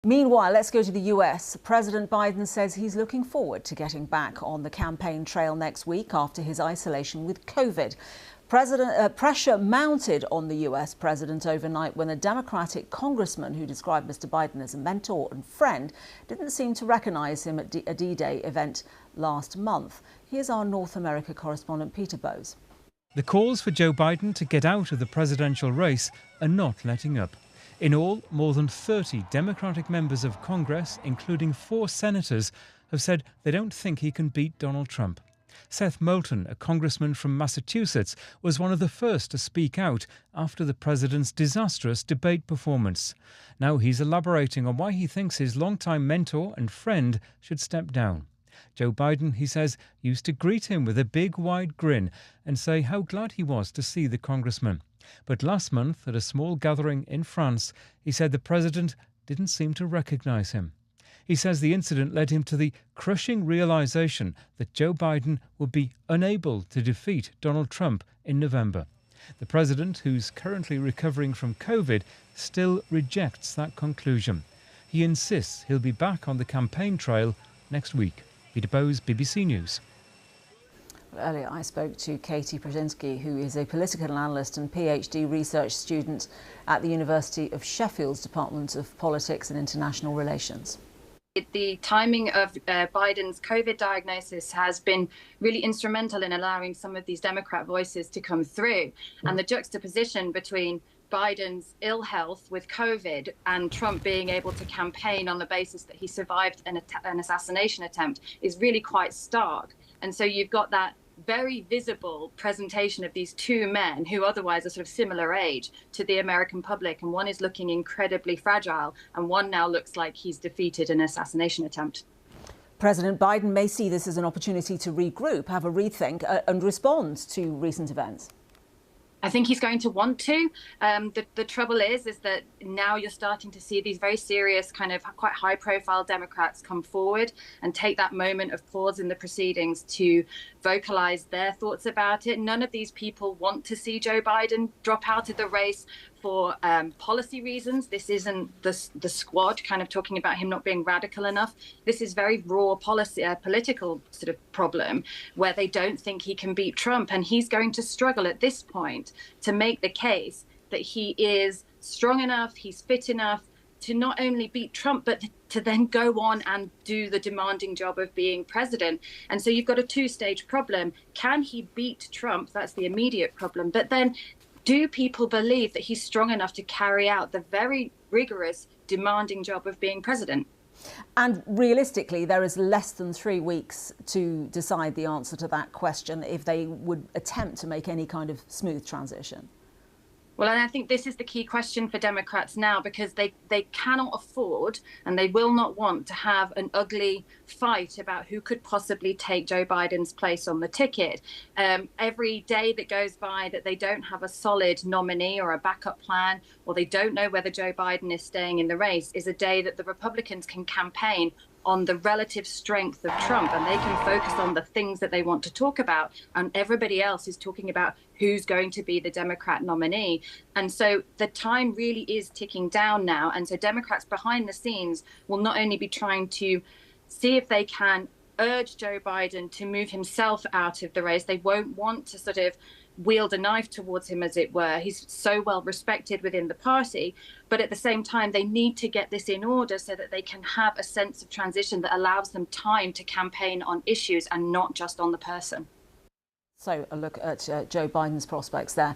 Meanwhile, let's go to the US. President Biden says he's looking forward to getting back on the campaign trail next week after his isolation with COVID. Pressure mounted on the US president overnight when a Democratic congressman who described Mr. Biden as a mentor and friend didn't seem to recognize him at a D-Day event last month. Here's our North America correspondent Peter Bowes. The calls for Joe Biden to get out of the presidential race are not letting up. In all, more than 30 Democratic members of Congress, including 4 senators, have said they don't think he can beat Donald Trump. Seth Moulton, a congressman from Massachusetts, was one of the first to speak out after the president's disastrous debate performance. Now he's elaborating on why he thinks his longtime mentor and friend should step down. Joe Biden, he says, used to greet him with a big, wide grin and say how glad he was to see the congressman. But last month, at a small gathering in France, he said the president didn't seem to recognise him. He says the incident led him to the crushing realisation that Joe Biden would be unable to defeat Donald Trump in November. The president, who's currently recovering from COVID, still rejects that conclusion. He insists he'll be back on the campaign trail next week. Peter Bowes, BBC News. Earlier I spoke to Katie Brzezinski, who is a political analyst and PhD research student at the University of Sheffield's Department of Politics and International Relations. The timing of Biden's COVID diagnosis has been really instrumental in allowing some of these Democrat voices to come through. And the juxtaposition between Biden's ill health with COVID and Trump being able to campaign on the basis that he survived an assassination attempt is really quite stark. And so you've got that very visible presentation of these two men who otherwise are sort of similar age to the American public. And one is looking incredibly fragile and one now looks like he's defeated an assassination attempt. President Biden may see this as an opportunity to regroup, have a rethink and respond to recent events. I think he's going to want to. The trouble is that now you're starting to see these very serious, kind of quite high-profile Democrats come forward and take that moment of pause in the proceedings to vocalize their thoughts about it. None of these people want to see Joe Biden drop out of the race for policy reasons. This isn't the squad kind of talking about him not being radical enough. This is very raw policy, political sort of problem where they don't think he can beat Trump. And he's going to struggle at this point to make the case that he is strong enough, he's fit enough to not only beat Trump, but to then go on and do the demanding job of being president. And so you've got a two-stage problem. Can he beat Trump? That's the immediate problem. But then do people believe that he's strong enough to carry out the very rigorous, demanding job of being president? And realistically, there is less than 3 weeks to decide the answer to that question if they would attempt to make any kind of smooth transition. Well, and I think this is the key question for Democrats now, because they cannot afford and they will not want to have an ugly fight about who could possibly take Joe Biden's place on the ticket. Every day that goes by that they don't have a solid nominee or a backup plan, or they don't know whether Joe Biden is staying in the race, is a day that the Republicans can campaign on the relative strength of Trump, and they can focus on the things that they want to talk about, and everybody else is talking about who's going to be the Democrat nominee. And so the time really is ticking down now, and so Democrats behind the scenes will not only be trying to see if they can urge Joe Biden to move himself out of the race. They won't want to sort of wield a knife towards him, as it were. He's so well respected within the party. But at the same time, they need to get this in order so that they can have a sense of transition that allows them time to campaign on issues and not just on the person. So a look at Joe Biden's prospects there.